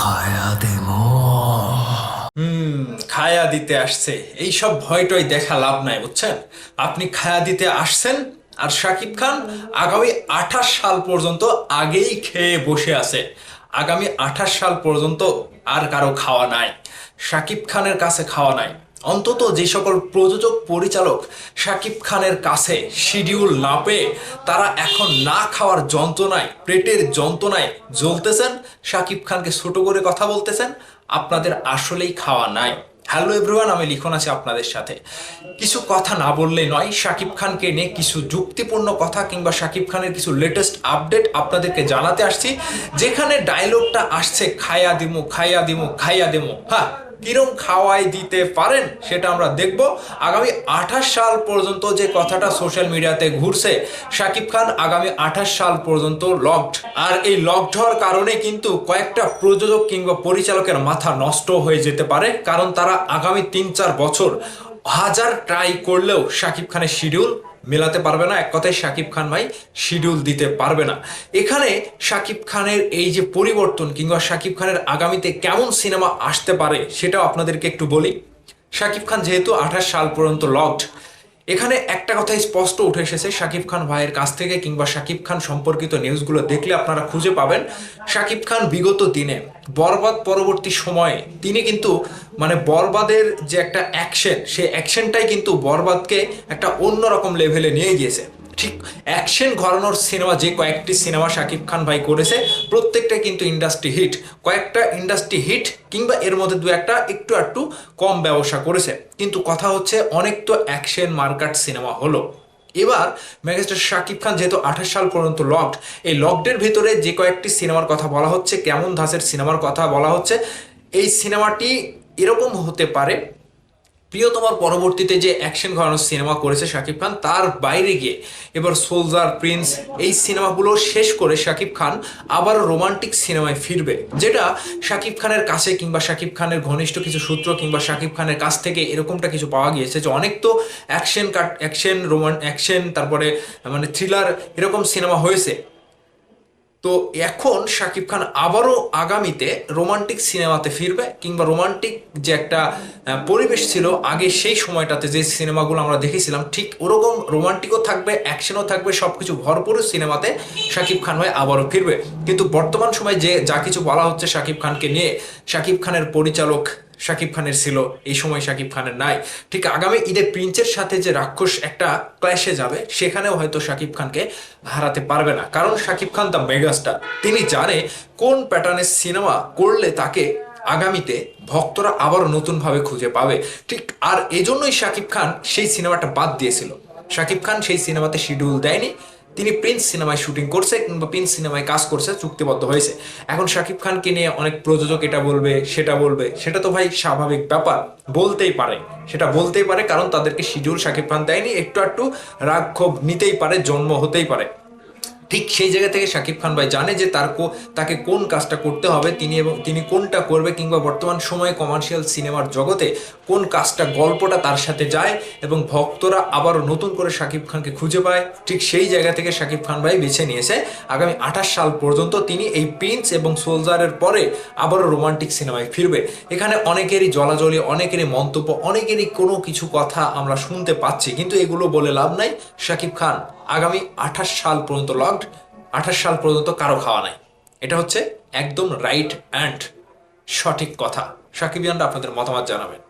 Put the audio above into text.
খায়া দেবো। খায়া দিতে আসছে এইসব ভয়টয় দেখা লাভ নাই, বুঝছেন? আপনি খায়া দিতে আসছেন, আর শাকিব খান আগামী 28 সাল পর্যন্ত আগেই খেয়ে বসে আছে। আগামী 28 সাল পর্যন্ত আর কারো খাওয়া নাই, শাকিব খানের কাছে খাওয়া নাই। অন্তত যে সকল প্রযোজক পরিচালক শাকিব খানের কাছে শিডিউল না পেয়ে তারা এখন না খাওয়ার যন্ত্রণায়, পেটের যন্ত্রণায় জ্বলতেছেন, শাকিব খানকে ছোট করে কথা বলতেছেন, আপনাদের আসলেই খাওয়া নাই। হ্যালো এভরিওয়ান, আমি লিখন আছি আপনাদের সাথে। কিছু কথা না বললে নয়, শাকিব খানকে নিয়ে কিছু যুক্তিপূর্ণ কথা কিংবা শাকিব খানের কিছু লেটেস্ট আপডেট আপনাদেরকে জানাতে আসছি। যেখানে ডায়লগটা আসছে খাইয়া দিমু খাইয়া দিমু খাইয়া দিমু, হ্যাঁ, কিরম খাওয়াই দিতে পারেন সেটা আমরা দেখব। আগামী 28 সাল পর্যন্ত যে কথাটা সোশ্যাল মিডিয়াতে ঘুরছে, শাকিব খান আগামী 28 সাল পর্যন্ত লকড। আর এই লকড হওয়ার কারণে কিন্তু কয়েকটা প্রযোজক কিংবা পরিচালকের মাথা নষ্ট হয়ে যেতে পারে, কারণ তারা আগামী 3-4 বছর হাজার ট্রাই করলেও শাকিব খানের শিডিউল মেলাতে পারবে না। এক কথায় শাকিব খান ভাই শিডিউল দিতে পারবে না। এখানে শাকিব খানের এই যে পরিবর্তন কিংবা শাকিব খানের আগামীতে কেমন সিনেমা আসতে পারে সেটাও আপনাদেরকে একটু বলি। শাকিব খান যেহেতু 28 সাল পর্যন্ত লকড, এখানে একটা কথাই স্পষ্ট উঠে এসেছে শাকিব খান ভাইয়ের কাছ থেকে কিংবা শাকিব খান সম্পর্কিত নিউজগুলো দেখলে আপনারা খুঁজে পাবেন। শাকিব খান বিগত দিনে বরবাদ পরবর্তী সময়ে তিনি কিন্তু মানে বরবাদের যে একটা অ্যাকশন, সেই অ্যাকশনটাই কিন্তু বরবাদকে একটা অন্যরকম লেভেলে নিয়ে গিয়েছে। ঠিক অ্যাকশন ঘরানোর সিনেমা যে কয়েকটি সিনেমা শাকিব খান ভাই করেছে, প্রত্যেকটা কিন্তু ইন্ডাস্ট্রি হিট। কয়েকটা ইন্ডাস্ট্রি হিট কিংবা এর মধ্যে দু একটা একটু একটু কম ব্যবসা করেছে, কিন্তু কথা হচ্ছে অনেক তো অ্যাকশন মার্কাট সিনেমা হলো। এবার মেগাস্টার শাকিব খান যেহেতু 28 সাল পর্যন্ত লকড, এই লকডের ভিতরে যে কয়েকটি সিনেমার কথা বলা হচ্ছে, কেমন ধাঁচের সিনেমার কথা বলা হচ্ছে, এই সিনেমাটি এরকম হতে পারে। প্রিয়তমার পরবর্তীতে যে অ্যাকশন ঘরানোর সিনেমা করেছে শাকিব খান, তার বাইরে গিয়ে এবার সোলজার, প্রিন্স, এই সিনেমাগুলো শেষ করে শাকিব খান আবার রোমান্টিক সিনেমায় ফিরবে, যেটা শাকিব খানের কাছে কিংবা শাকিব খানের ঘনিষ্ঠ কিছু সূত্র কিংবা শাকিব খানের কাছ থেকে এরকমটা কিছু পাওয়া গিয়েছে যে অনেক তো অ্যাকশন তারপরে মানে থ্রিলার এরকম সিনেমা হয়েছে। তো এখন শাকিব খান আবারও আগামীতে রোমান্টিক সিনেমাতে ফিরবে, কিংবা রোমান্টিক যে একটা পরিবেশ ছিল আগে সেই সময়টাতে যে সিনেমাগুলো আমরা দেখেছিলাম, ঠিক ওরকম রোমান্টিকও থাকবে, অ্যাকশনও থাকবে, সবকিছু ভরপুর সিনেমাতে শাকিব খান ভাই আবারও ফিরবে। কিন্তু বর্তমান সময় যে যা কিছু বলা হচ্ছে শাকিব খানকে নিয়ে, শাকিব খানের পরিচালক শাকিব খানের ছিল, এই সময় শাকিব খানের নাই। ঠিক আগামী ঈদে প্রিন্সের সাথে যে রাক্ষস একটা ক্ল্যাশে যাবে, সেখানেও হয়তো শাকিব খানকে হারাতে পারবে না, কারণ শাকিব খান দ্য মেগাস্টার। তিনি জানে কোন প্যাটার্নের সিনেমা করলে তাকে আগামীতে ভক্তরা আবারও নতুনভাবে খুঁজে পাবে। ঠিক আর এজন্যই শাকিব খান সেই সিনেমাটা বাদ দিয়েছিল। শাকিব খান সেই সিনেমাতে শিডিউল দেয়নি, তিনি প্রিন্স সিনেমায় শুটিং করছে কিংবা প্রিন্স সিনেমায় কাজ করছে, চুক্তিবদ্ধ হয়েছে। এখন শাকিব খানকে নিয়ে অনেক প্রযোজক এটা বলবে সেটা বলবে, সেটা তো ভাই স্বাভাবিক ব্যাপার, বলতেই পারে, সেটা বলতেই পারে, কারণ তাদেরকে শিডিউল শাকিব খান দেয়নি, একটু একটু রাগ ক্ষোভ নিতেই পারে, জন্ম হতেই পারে। ঠিক সেই জায়গা থেকে শাকিব খান ভাই জানে যে তাকে কোন কাজটা করতে হবে, তিনি কোনটা করবে, কিংবা বর্তমান সময়ে কমার্শিয়াল সিনেমার জগতে কোন কাজটা, গল্পটা তার সাথে যায় এবং ভক্তরা আবারও নতুন করে শাকিব খানকে খুঁজে পায়। ঠিক সেই জায়গা থেকে শাকিব খান ভাই বেছে নিয়েছে আগামী 28 সাল পর্যন্ত তিনি এই প্রিন্স এবং সোলজারের পরে আবারও রোমান্টিক সিনেমায় ফিরবে। এখানে অনেকেরই জলাজলি, অনেকেরই মন্তব্য, অনেকেরই কোনো কিছু কথা আমরা শুনতে পাচ্ছি, কিন্তু এগুলো বলে লাভ নাই। শাকিব খান আগামী 28 সাল পর্যন্ত লকড, 28 সাল পর্যন্ত কারো খাওয়া নাই। এটা হচ্ছে একদম রাইট অ্যান্ড সঠিক কথা। সাকিবিয়ানরা আপনাদের মতামত জানাবেন।